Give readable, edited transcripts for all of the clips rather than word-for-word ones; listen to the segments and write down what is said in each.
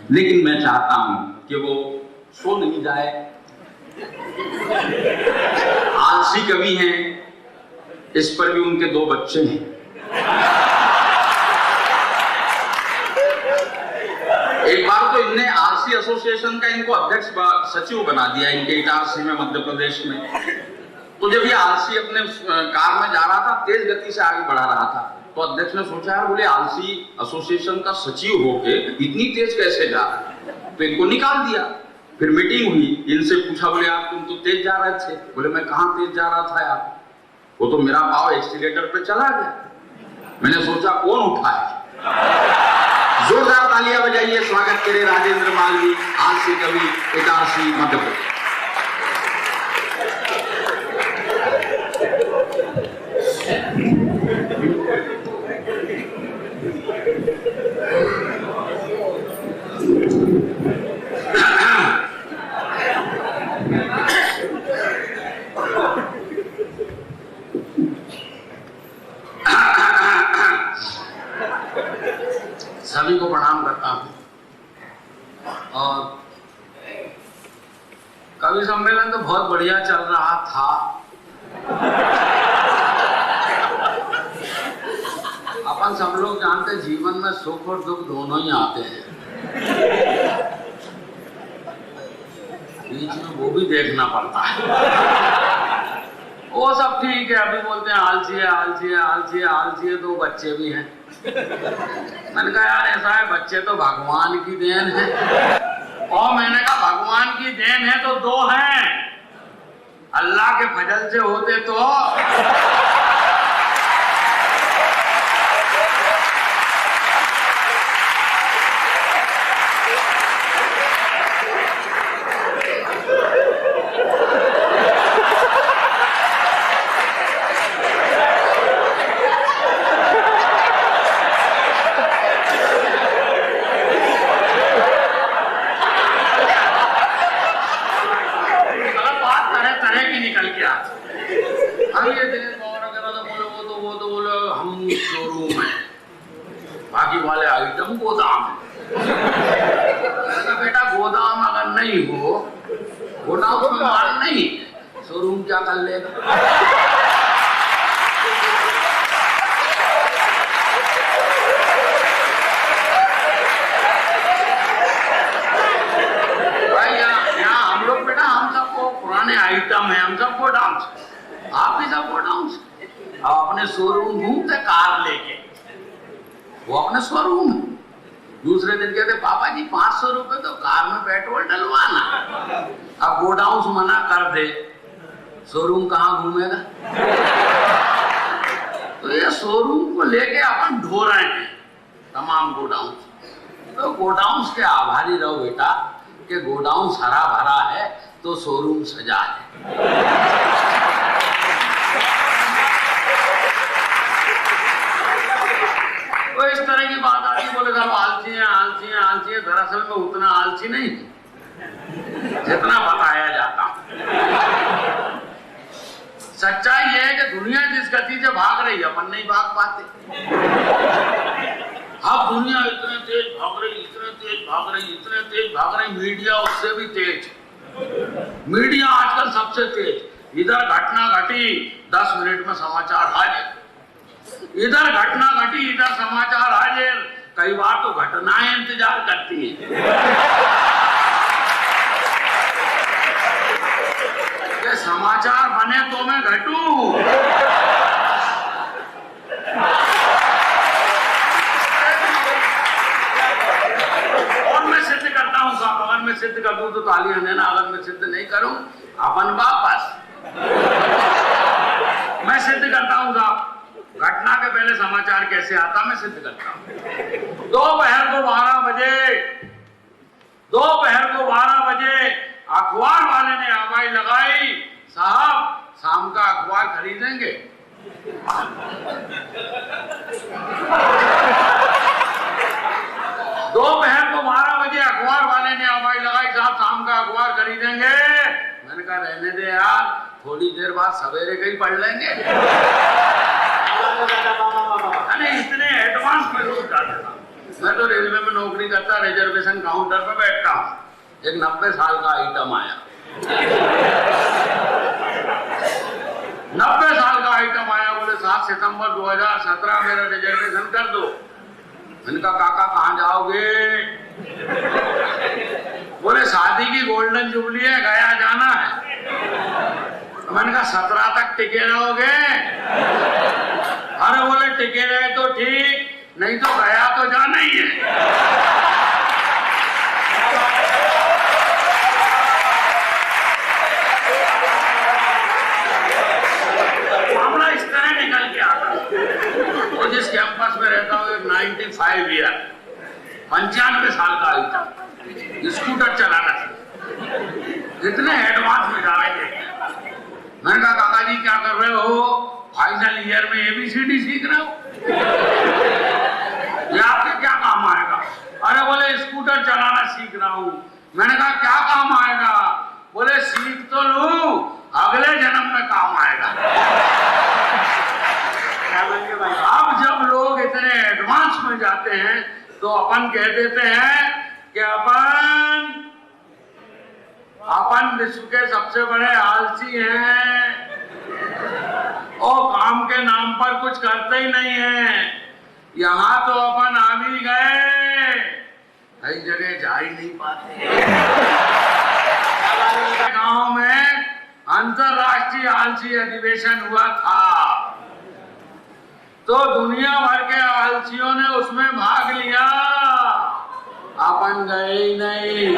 लेकिन मैं चाहता हूं कि वो सो नहीं जाए। आलसी कवि हैं, इस पर भी उनके 2 बच्चे हैं। एक बार तो इनने आरसी एसोसिएशन का इनको अध्यक्ष सचिव बना दिया इनके इटारसी में, मध्य प्रदेश में। तो जब ये आलसी अपने कार में जा रहा था, तेज गति से आगे बढ़ा रहा था, तो अध्यक्ष ने सोचा यार, बोले आलसी एसोसिएशन का सचिव होके इतनी तेज कैसे जा रहा है, तो इनको निकाल दिया। फिर मीटिंग हुई, इनसे पूछा, बोले आप तुम तो तेज जा रहे थे। बोले मैं कहां तेज जा रहा था यार, वो तो मेरा पाँव एक्सीलेटर पे चला गया, मैंने सोचा कौन उठाए। जोरदार तालियां बजाइए, स्वागत करें राजेंद्र मालवी, आलसी कवि, इटारसी, मध्य प्रदेश। सभी को प्रणाम करता हूं। और कवि सम्मेलन तो बहुत बढ़िया चल रहा था। अपन सब लोग जानते जीवन में सुख और दुख दोनों ही आते हैं, बीच में वो भी देखना पड़ता है। वो सब ठीक है, अभी बोलते हैं आलसी है, आलसी है, आलसी है, आलसी है, 2 बच्चे भी हैं। मैंने कहा यार ऐसा है, बच्चे तो भगवान की देन है। और मैंने कहा भगवान की देन है तो 2 हैं, अल्लाह के फजल से होते तो। बाकी वाले आइटम गोदाम है। बेटा गोदाम अगर नहीं हो, गोदाम में माल नहीं, शोरूम क्या कर लेगा? भाई यहाँ हम लोग बेटा, हम सबको पुराने आइटम है, हम सब गोदाम से, आप भी सब गोदाम से। अब अपने शोरूम घूमते कार लेके, वो अपने शोरूम है। दूसरे दिन कहते पापा जी 500 रुपए तो कार में पेट्रोल डलवाना। अब गोडाउन मना कर दे, शोरूम कहाँ घूमेगा? तो ये शोरूम को लेके अपन ढो रहे हैं तमाम गोडाउन। तो गोडाउन के आभारी रहो बेटा कि गोडाउन हरा भरा है तो शोरूम सजा है। तो इस तरह की बात आती, बोले साहब आलसी है, आलसी है, आलसी है। दरअसल में उतना आलसी नहीं जितना बताया जाता। सच्चाई यह है कि दुनिया जिस गति से भाग रही है, अपन नहीं भाग पाते। अब दुनिया इतने तेज भाग रही, इतने तेज भाग रही, इतने तेज भाग रही, मीडिया उससे भी तेज। मीडिया आजकल सबसे तेज। इधर घटना घटी, 10 मिनट में समाचार हाजिर, इधर घटना घटी, इधर समाचार हाजिर। कई बार तो घटनाएं इंतजार करती हैं कि समाचार बने तो मैं घटूं। और मैं सिद्ध करता हूं साहब, अगर मैं सिद्ध कर दूं तो तालियां देना, अगर मैं सिद्ध नहीं करूं अपन वापस। मैं सिद्ध करता हूं साहब, घटना के पहले समाचार कैसे आता मैं सिद्ध करता हूं। दोपहर को 12 बजे अखबार वाले ने आवाज लगाई, साहब शाम का अखबार खरीदेंगे? दोपहर को 12 बजे अखबार वाले ने आवाज लगाई, साहब शाम का अखबार खरीदेंगे? मैंने कहा रहने दे यार, थोड़ी देर बाद सवेरे कहीं पढ़ लेंगे। इतने एडवांस में लोग जाते था। मैं तो रेलवे में नौकरी करता, रिजर्वेशन काउंटर पे बैठता हूँ, एक 90 साल का आइटम आया। 90 साल का आइटम आया, बोले 7 सितंबर 2017 मेरा रिजर्वेशन कर दो। मैंने कहा काका कहाँ जाओगे? बोले शादी की गोल्डन जुबली है, गया जाना है। मैंने कहा 17 तक टिके रहोगे? अरे बोले टिके रहे तो ठीक, नहीं तो गया तो जाना ही है। मामला इस तरह निकल के आता। वो जिस कैंपस में रहता हूँ, 95 ईयर 95 साल का आइटम, स्कूटर चलाना था। इतने एडवांस में जावे थे। मैंने कहा काका जी क्या कर रहे हो? फाइनल ईयर में ABCD सीख रहे हो? ये आपके क्या काम आएगा? अरे बोले स्कूटर चलाना सीख रहा हूँ। मैंने कहा क्या काम आएगा? बोले सीख तो लूं, अगले जन्म में काम आएगा। अब जब लोग इतने एडवांस में जाते हैं तो अपन कह देते हैं कि अपन विश्व के सबसे बड़े आलसी हैं और काम के नाम पर कुछ करते ही नहीं है। यहाँ तो अपन आ भी गए, कई जगह जा ही नहीं पाते। गांव में अंतरराष्ट्रीय आलसी अधिवेशन हुआ था, तो दुनिया भर के आलसियों ने उसमें भाग लिया, अपन गए ही नहीं।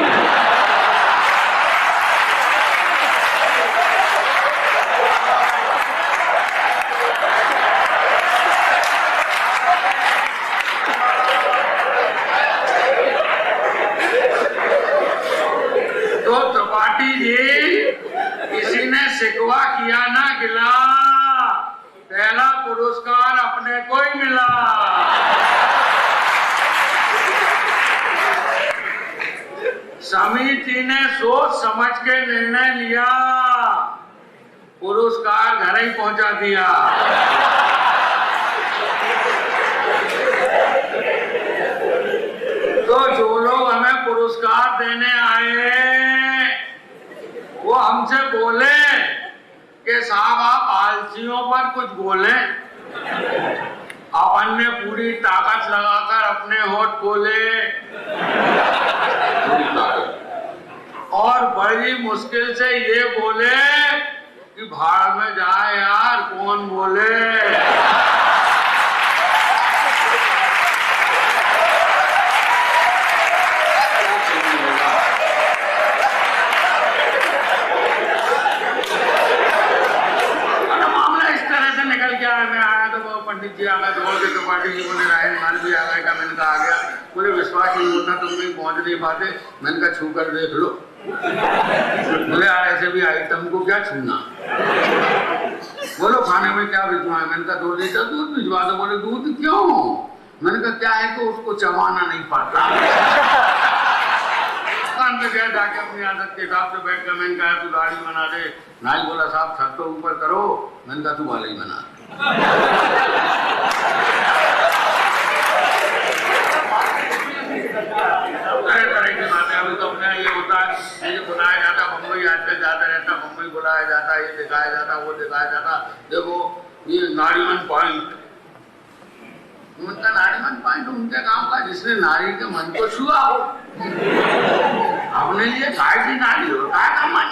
तो त्रिपाठी जी, किसी ने शिकवा किया ना गिला, पहला पुरस्कार अपने को ही मिला। समिति ने सोच समझ के निर्णय लिया, पुरस्कार घर ही पहुंचा दिया। तो जो लोग हमें पुरस्कार देने आए, वो हमसे बोले कि साहब आप आलसियों पर कुछ बोले। अपन ने पूरी ताकत लगाकर अपने होठ खोले और बड़ी मुश्किल से ये बोले कि भाड़ में जाए यार, कौन बोले। पंडित जी आ गए, दौड़ के त्रिपाठी जी बोले रायन मान भी आ गए। का मैंने कहा आ गया। बोले विश्वास नहीं होता, तुम कहीं पहुंच नहीं पाते। मैंने कहा छू कर देख लो। बोले यार ऐसे भी आइटम को क्या छूना। बोलो खाने में क्या भिजवाए? मैंने कहा 2 लीटर दूध भिजवा दो। बोले दूध क्यों? मैंने कहा क्या है तो उसको चबाना नहीं पड़ता। दुकान पे गया, जाके अपनी आदत के हिसाब से बैठ कर मैंने कहा तू दाढ़ी बना दे। नहीं बोला साहब छत तो ऊपर करो। मैंने कहा तू वाले ही बना दे। तरह की बातें अभी तो अपने ये होता है, ये बुलाया जाता बम्बई, आजकल जाता रहता बम्बई, बुलाया जाता, ये दिखाया जाता, वो दिखाया जाता। देखो ये नारीमन पॉइंट, उनका नारीमन पॉइंट उनके गांव का जिसने नारी के मन को छुआ हो। अपने लिए गाय की नारी हो, गाय का मन।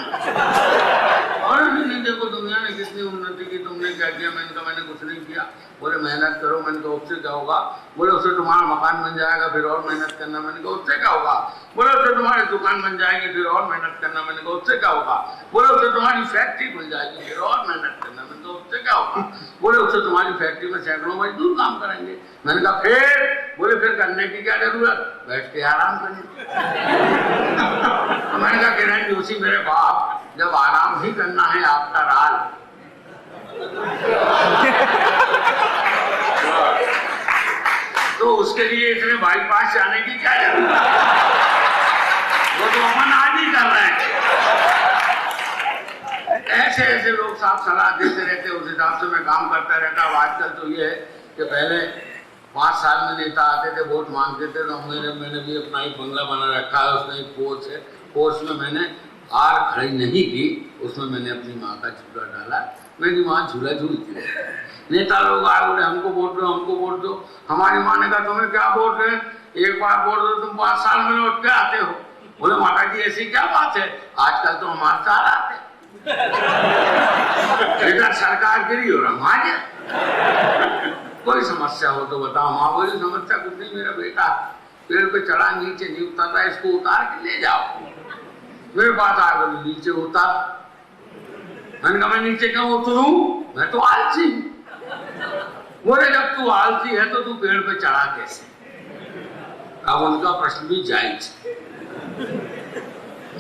और नहीं देखो दुनिया ने कितनी उन्नति की, तुमने क्या किया? मैंने कुछ नहीं किया। बोले मेहनत करो। मैंने कहा उससे क्या होगा? बोले उससे तुम्हारा मकान बन जाएगा, फिर और मेहनत करना। मैंने कहा उससे क्या होगा? बोले उससे तुम्हारी दुकान बन जाएगी, फिर और मेहनत करना। मैंने कहा उससे क्या होगा? बोले उससे तुम्हारी फैक्ट्री खुल जाएगी, फिर और मेहनत करना। मैंने कहा उससे क्या होगा? बोले उससे तुम्हारी फैक्ट्री में सैकड़ों मजदूर काम करेंगे। मैंने कहा फिर? बोले फिर करने की क्या जरूरत, बैठ के आराम करें। मैंने कहा किरण जोशी मेरे बाप, जब आराम ही करना है आपका राज, तो उसके लिए इतने बाईपास जाने की क्या जरूरत है? वो तो अपन आज ही कर रहे हैं। ऐसे ऐसे लोग साफ सलाह देते रहते, उस हिसाब से मैं काम करता रहता हूँ। आजकल तो ये है कि पहले 5 साल में नेता आते थे, वोट मांगते थे, तो मैंने भी अपना एक बंगला बना रखा है, उसमें एक पोर्च है, पोर्च में मैंने आर खड़ी नहीं की, उसमें मैंने अपनी माँ का झूला डाला, मेरी माँ झूला झूलती है। नेता लोग आए बोले हमको वोट दो, हमको वोट दो। हमारी माँ ने कहा तुम्हें क्या वोट है, एक बार वोट दो, तुम 5 साल में लौट के आते हो। बोले माता जी ऐसी क्या बात है, आजकल तो हमारे साथ आते इधर सरकार गिरी और हम आ जाए। कोई समस्या हो तो बताओ। माँ बोली समस्या कुछ नहीं, मेरा बेटा पेड़ पे चढ़ा, नीचे नहीं उतरता, इसको उतार के ले जाओ। मेरे पास आ बोली नीचे उतार। मैंने कहा मैं नीचे क्यों उतरूं, मैं तो आलसी। बोले जब तू आलसी है तो तू पेड़ पे चढ़ा कैसे। अब उनका प्रश्न भी जायज,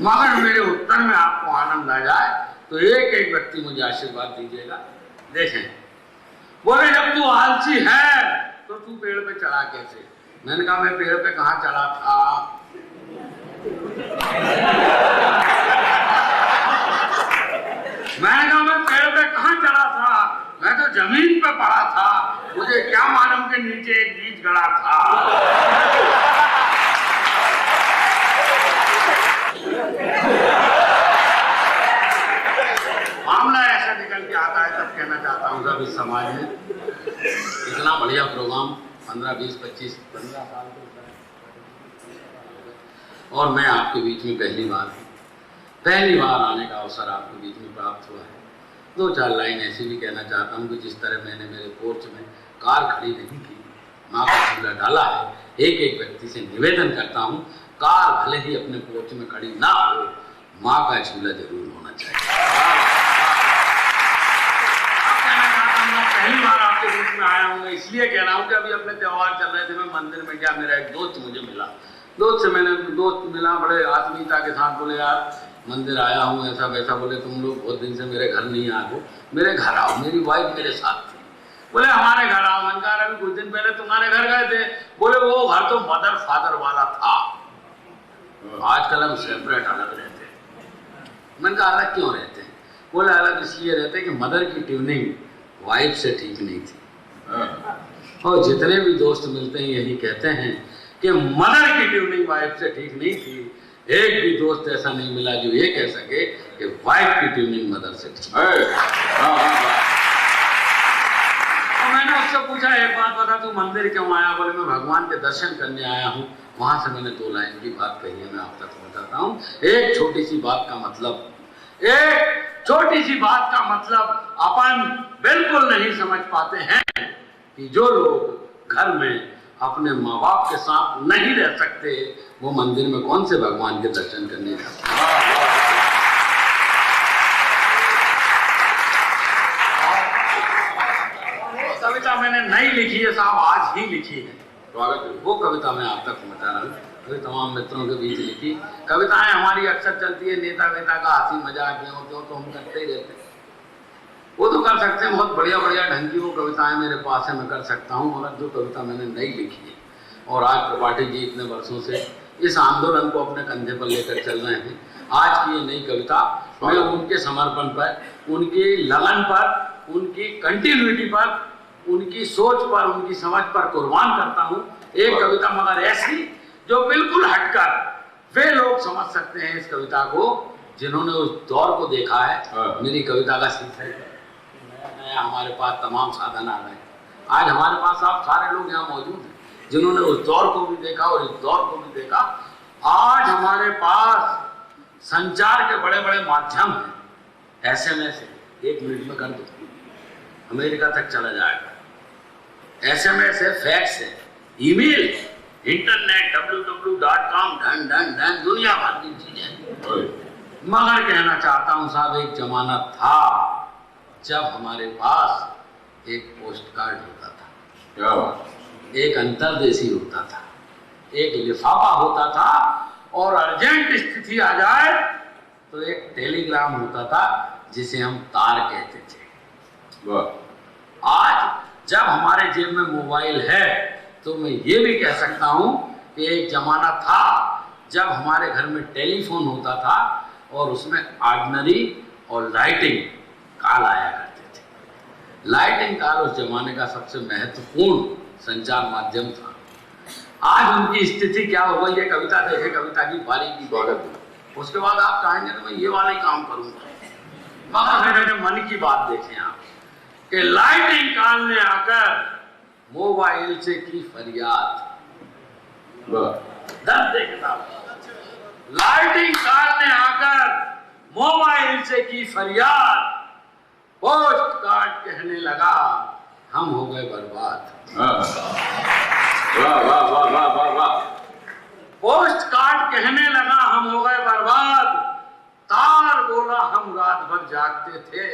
मगर मेरे उत्तर में आपको आनंद आ जाए तो एक एक व्यक्ति मुझे आशीर्वाद दीजिएगा। देखें, बोले जब तू आलसी है तो तू पेड़ पे चढ़ा कैसे। मैंने कहा मैं पेड़ पे कहाँ चढ़ा था, मैंने कहा मैं पेड़ पे कहाँ चढ़ा था, मैं तो जमीन पे पड़ा था, मुझे क्या मालूम के नीचे एक बीज गड़ा था। मामला ऐसा निकल के आता है, तब कहना चाहता हूँ सब इस समाज में इतना बढ़िया प्रोग्राम 15, 20, 25, 15 साल के और मैं आपके बीच में पहली बार आने का अवसर आपके बीच में प्राप्त हुआ है। 2-4 लाइन ऐसी भी कहना चाहता हूँ कि जिस तरह मैंने मेरे पोर्च में कार खड़ी नहीं की, माँ का झूला डाला है, एक एक व्यक्ति से निवेदन करता हूँ कार भले ही अपने पोर्च में खड़ी ना हो, माँ का झूला जरूर होना चाहिए। पहली बार आपके बीच में आया हूँ, इसलिए कह रहा हूँ कि अभी अपने त्योहार चल रहे थे, मैं मंदिर में गया, मेरा एक दोस्त मुझे मिला, दोस्त मिला बड़े आत्मीयता के साथ, बोले यार मंदिर आया हूँ ऐसा वैसा। बोले तुम लोग बहुत दिन से मेरे घर नहीं आए हो, मेरे घर आओ, मेरी वाइफ मेरे साथ थी। बोले हमारे घर आओ। मैंने कहा अभी कुछ दिन पहले तुम्हारे घर गए थे। बोले वो घर तो मदर फादर वाला था, आजकल हम सेपरेट अलग रहते हैं। मैंने कहा अलग क्यों रहते हैं। बोले अलग इसलिए रहते हैं कि मदर की ट्यूनिंग वाइफ से ठीक नहीं थी। और जितने भी दोस्त मिलते हैं यही कहते हैं कि मदर की ट्यूनिंग वाइफ से ठीक नहीं थी। एक भी दोस्त ऐसा नहीं मिला जो ये कह सके कि वाइफ की ट्यूनिंग मदर से ठीक। मैंने उससे पूछा एक बात बता, तू मंदिर क्यों आया। बोले मैं भगवान के दर्शन करने आया हूँ। वहां से मैंने 2 लाइन की बात कही है, मैं आप तक बताता हूँ। एक छोटी सी बात का मतलब अपन बिल्कुल नहीं समझ पाते हैं कि जो लोग घर में अपने माँ बाप के साथ नहीं रह सकते, वो मंदिर में कौन से भगवान के दर्शन करने जाते हैं। कविता मैंने नहीं लिखी है साहब, आज ही लिखी है। वो कविता मैं आप तक पहुंचा रहा हूँ, अभी तमाम मित्रों के बीच लिखी। कविताएं हमारी अक्सर चलती है, नेता वेता का हंसी मजाक में होते हो तो हम करते ही रहते हैं। वो तो कर सकते हैं, बहुत बढ़िया ढंग की वो कविताएं मेरे पास है, मैं कर सकता हूँ। मगर जो कविता मैंने नहीं लिखी है, और आज त्रिपाठी जी इतने वर्षों से इस आंदोलन को अपने कंधे पर लेकर चल रहे हैं, आज की ये नई कविता मैं उनके समर्पण पर, उनकी लगन पर, उनकी कंटिन्यूटी पर, उनकी सोच पर, उनकी समझ पर कुर्बान करता हूँ। एक कविता मगर ऐसी जो बिल्कुल हटकर वे लोग समझ सकते हैं इस कविता को जिन्होंने उस दौर को देखा है। मेरी कविता का शीर्षक नया हमारे पास तमाम साधन आ गए। आज हमारे पास आप सारे लोग यहाँ मौजूद हैं जिन्होंने उस दौर को भी देखा और इस दौर को भी देखा। आज हमारे पास संचार के बड़े बड़े माध्यम हैं। SMS 1 मिनट में कर दो, अमेरिका तक चला जाएगा। SMS है, फैक्स है, ईमेल, इंटरनेट, www.com, ढंग दुनिया भर की चीजें। मगर कहना चाहता हूं साहब, एक जमाना था जब हमारे पास एक पोस्ट कार्ड होता था, एक अंतरदेशी होता था, एक लिफाफा होता था, और अर्जेंट स्थिति आ जाए तो एक टेलीग्राम होता था जिसे हम तार कहते थे। आज जब हमारे जेब में मोबाइल है तो मैं ये भी कह सकता हूं कि एक जमाना था जब हमारे घर में टेलीफोन होता था और उसमें ऑर्डिनरी और लाइटिंग कॉल आया करते थे। लाइटिंग कॉल उस जमाने का सबसे महत्वपूर्ण संचार माध्यम था। आज उनकी स्थिति क्या हो गई है, कविता देखे, कविता की बारीकी देखे। उसके बाद आप चाहेंगे तो मैं ये वाला ही काम करूंगा, मगर मेरे मन की बात देखें आप कि लाइटिंग काल ने आकर मोबाइल से की फरियाद। दर्द देखना, लाइटिंग काल ने आकर मोबाइल से की फरियाद, पोस्ट कार्ड कहने लगा हम हो गए बर्बाद। वाह वाह वाह वाह वाह वाह। पोस्ट कार्ड कहने लगा हम हो गए बर्बाद, तार बोला हम रात भर जागते थे,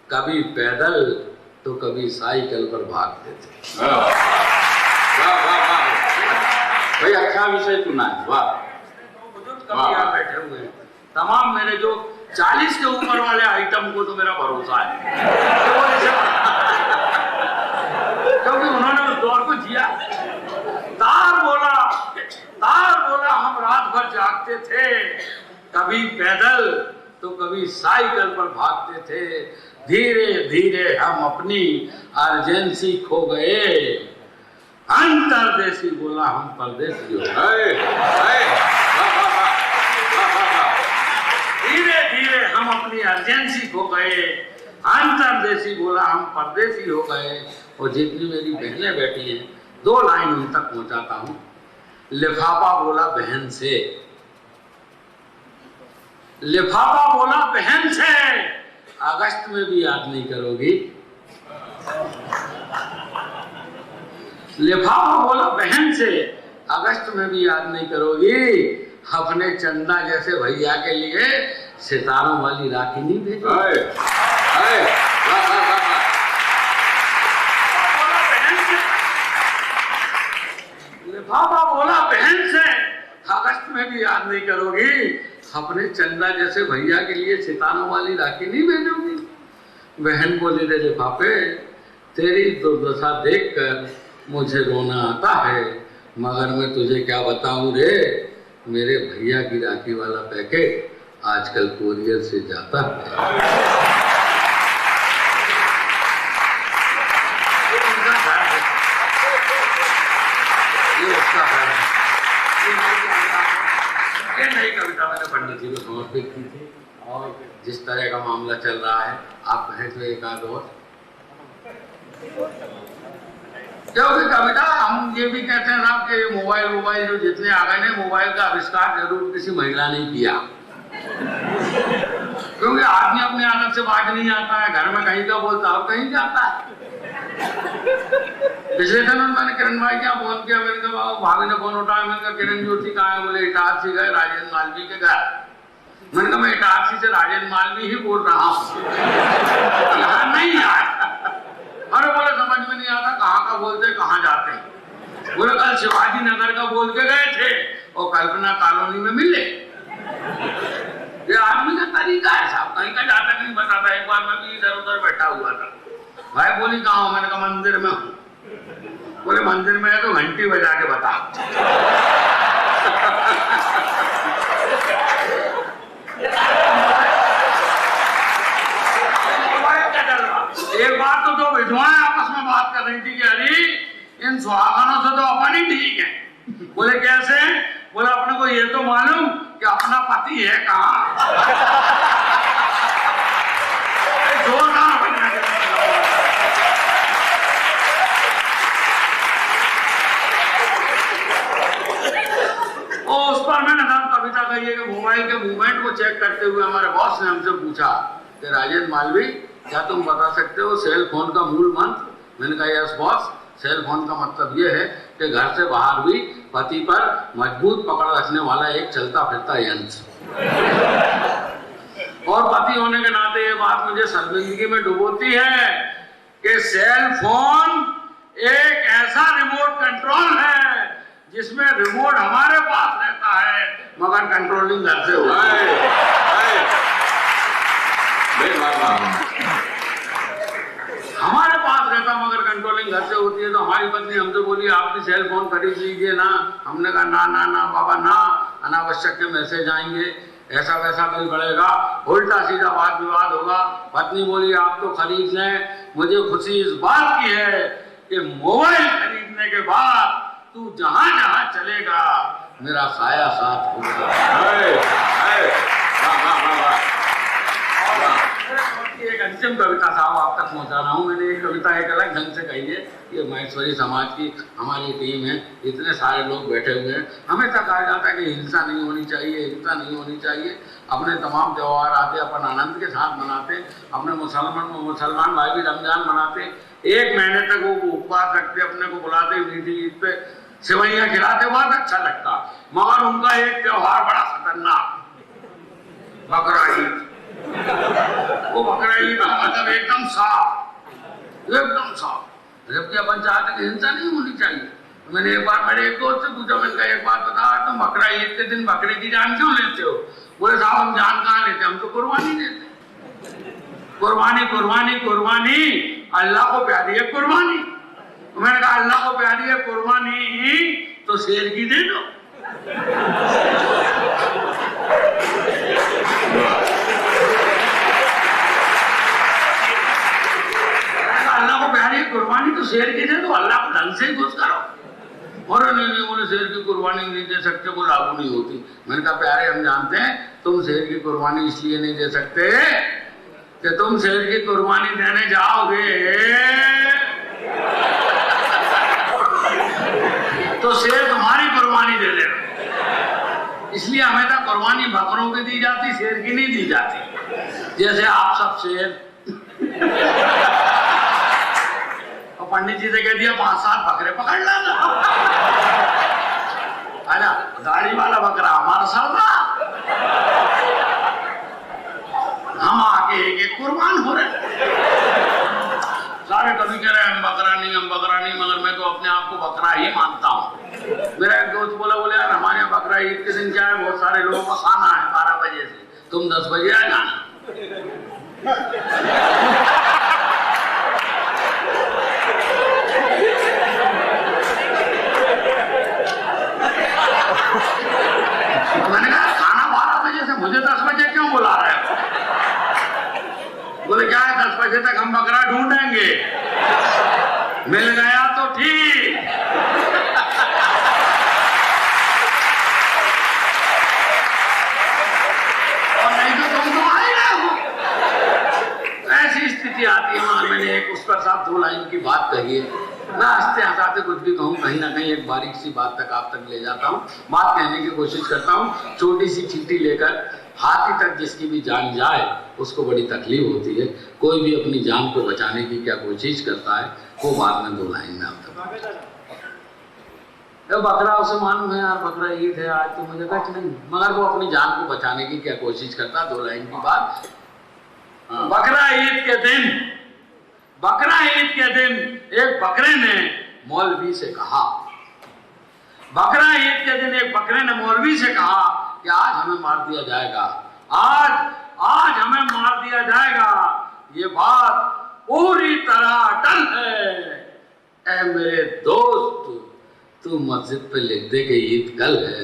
कभी पैदल तो कभी साइकिल पर भागते थे। वाह वाह वाह भाई, अच्छा विषय चुना है। वाह। बुजुर्ग कभी यहाँ बैठे हुए हैं, तमाम मेरे जो 40 के ऊपर वाले आइटम को तो मेरा भरोसा है क्योंकि उन्होंने उस दौर को जिया। तार बोला हम रात भर जागते थे, कभी पैदल तो कभी साइकिल पर भागते थे, धीरे धीरे हम अपनी अर्जेंसी खो गए, अंतरदेशी बोला हम परदेशी हो गए। धीरे धीरे हम अपनी अर्जेंसी खो गए, अंतरदेशी बोला हम परदेशी हो गए। और जितनी मेरी बहनें बैठी हैं, 2 लाइन उन तक पहुंचाता हूं। लिफाफा बोला बहन से, लिफाफा बोला बहन से, अगस्त में भी याद नहीं करोगी। लिफाफा बोला बहन से, अगस्त में भी याद नहीं करोगी, अपने चंदा जैसे भैया के लिए सितारों वाली राखी नहीं भेजोगी। लिफाफा बोला बहन से, अगस्त में भी याद नहीं करोगी, अपने चंदा जैसे भैया के लिए सितारों वाली राखी नहीं भेजोगी। बहन बोली रे लिफाफे, तेरी दुर्दशा देखकर मुझे रोना आता है, मगर मैं तुझे क्या बताऊं रे, मेरे भैया की राखी वाला पैकेट आजकल कोरियर से जाता है। ये उसका घर है। ये नई कविता मैंने पंडित जी को समर्पित की थी, और जिस तरह का मामला चल रहा है, आप कहें तो एक आध और, क्योंकि कविता हम ये भी कहते हैं साहब कि मोबाइल जो जितने आ गए, मोबाइल का आविष्कार जरूर किसी महिला ने किया, क्योंकि आदमी अपने आदत से बात नहीं आता है, घर में कहीं का बोलता और कहीं जाता है। पिछले दिन मैंने किरण भाई क्या फोन किया, मैंने कहा भाभी ने फोन उठाया, मैंने कहा किरण ज्योति कहाँ है, बोले इटारसी गए राजेंद्र मालवी के घर। मैंने कहा मैं इटारसी से राजेंद्र मालवी ही बोल रहा हूँ, यहाँ नहीं आया। अरे बोले समझ में नहीं आता कहाँ का बोलते कहाँ जाते हैं। बोले कल शिवाजी नगर का बोल के गए थे और कल्पना कॉलोनी में मिले। ये आदमी का तरीका है साहब, कहीं का जाता नहीं बताता। एक बार मैं भी इधर उधर बैठा हुआ था, भाई बोली कहाँ हूँ, मैंने कहा मंदिर में हूँ। बोले मंदिर में है तो घंटी बजा के बता। एक बार तो दो विधवाएं आपस में बात कर रही थी कि अरे इन सुहागनों से तो अपन ही ठीक है। बोले कैसे? बोले अपने को ये तो मालूम कि अपना पति है कहाँ। जोरदार बना के उस पर मैंने कविता कही है कि मोबाइल के मूवमेंट को चेक करते हुए हमारे बॉस ने हमसे पूछा कि राजेंद्र मालवी क्या तुम बता सकते हो सेल फोन का मूल मंत्र? मैंने कहा यस बॉस, सेल फोन का मतलब यह है कि घर से बाहर भी पति पर मजबूत पकड़ रखने वाला एक चलता फिरता यंत्र। और पति होने के नाते ये बात मुझे शर्मिंदगी में डुबोती है कि सेल फोन एक ऐसा रिमोट कंट्रोल है जिसमें रिमोट हमारे पास रहता है मगर कंट्रोलिंग घर से होता है। हमारे पास रहता मगर कंट्रोलिंग घर से होती है। तो हमारी पत्नी हमसे बोली आप भी सेल फोन खरीद लीजिए ना। हमने कहा ना ना ना बाबा ना, अनावश्यक के मैसेज आएंगे, ऐसा वैसा बिल बढ़ेगा, उल्टा सीधा वाद विवाद होगा। पत्नी बोली आप तो खरीद लें, मुझे खुशी इस बात की है कि मोबाइल खरीद मिलने के बाद तू जहां जहां चलेगा मेरा साया साथ होगा। एक अंतिम कविता साहब आप तक पहुंचा रहा हूँ। मैंने ये कविता एक अलग ढंग से कही है। ये महेश्वरी समाज की हमारी टीम है, इतने सारे लोग बैठे हुए हैं। हमेशा कहा जाता है कि हिंसा नहीं होनी चाहिए, हिंसा नहीं होनी चाहिए। अपने तमाम त्यौहार आते अपन आनंद के साथ मनाते। अपने मुसलमान भाई भी रमजान मनाते, 1 महीने तक वो उपवास रखते, अपने को बुलाते मीठी ईद पे, सेवैयाँ खिलाते, बहुत अच्छा लगता। मगर उनका एक त्यौहार बड़ा खतरनाक, बकरा ईद। वो बकरा ईद का मतलब एकदम साफ, एकदम साफ। जबकि अपन चाहते कि हिंसा नहीं होनी चाहिए। मैंने एक बार मेरे एक दोस्त से पूछा, मैंने कहा एक बात बता, तुम बकरा ईद के दिन बकरे की जान क्यों लेते हो? बोले साहब हम जान कहाँ लेते, हम तो कुर्बानी देते। कुर्बानी कुर्बानी कुर्बानी, अल्लाह को प्यारी है कुर्बानी। तो मैंने कहा अल्लाह को प्यारी है कुर्बानी तो शेर की दे दो। अल्लाह को प्यारी कुर्बानी तो शेर की दे दो, अल्लाह को ढंग से ही खुश करो। और नहीं बोले शेर की कुर्बानी नहीं दे सकते, वो लागू नहीं होती। मैंने कहा प्यारे हम जानते हैं तुम शेर की कुर्बानी इसलिए नहीं दे सकते कि तुम शेर की कुर्बानी देने जाओगे तो शेर तुम्हारी कुर्बानी दे देगा। इसलिए हमेशा कुर्बानी बकरों की दी जाती, शेर की नहीं दी जाती। जैसे आप सब शेर पंडित जी से कह दिया 5-7 बकरे पकड़ लाना, आजा दाढ़ी वाला बकरा हमारा सरदार, हम आके एक कुर्बान हो रहे। सारे कभी कह रहे हम बकरा नहीं, हम बकरा नहीं, मगर मैं तो अपने आप को बकरा ही मानता हूँ। मेरा एक दोस्त बोले यार हमारे यहाँ बकरा ईद के दिन क्या है, बहुत सारे लोगों को खाना है 12 बजे से, तुम 10 बजे आ जाना। मैंने कहा खाना 12 बजे से, मुझे 10 बजे क्यों बुला रहे हो? बोले क्या है 10 बजे तक हम बकरा ढूंढेंगे, मिल गया तो ठीक। और नहीं तो तुम तो आ ही रहे हो। ऐसी स्थिति आती है। मगर मैंने एक उस पर साहब 2 लाइन की बात कही है। मैं हंसते हंसाते कुछ भी कहूँ, कहीं ना कहीं एक बारीक सी बात तक आप तक ले जाता हूँ, बात कहने की कोशिश करता हूँ। छोटी सी चींटी लेकर हाथी तक जिसकी भी जान जाए उसको बड़ी तकलीफ होती है। कोई भी अपनी जान को बचाने की क्या कोशिश करता है, वो बात में 2 लाइन में आप तक। बकरा उसे मालूम है यार बकरा ईद है आज, तो मुझे कच नहीं, मगर वो अपनी जान को बचाने की क्या कोशिश करता है। 2 लाइन की बात। बकरा ईद के दिन एक बकरे ने मौलवी से कहा, बकरा ईद के दिन एक बकरे ने मौलवी से कहा कि आज हमें मार दिया जाएगा, आज हमें मार दिया जाएगा, ये बात पूरी तरह अटल है। ऐ मेरे दोस्त तू मस्जिद पे लिख दे कि ईद कल है।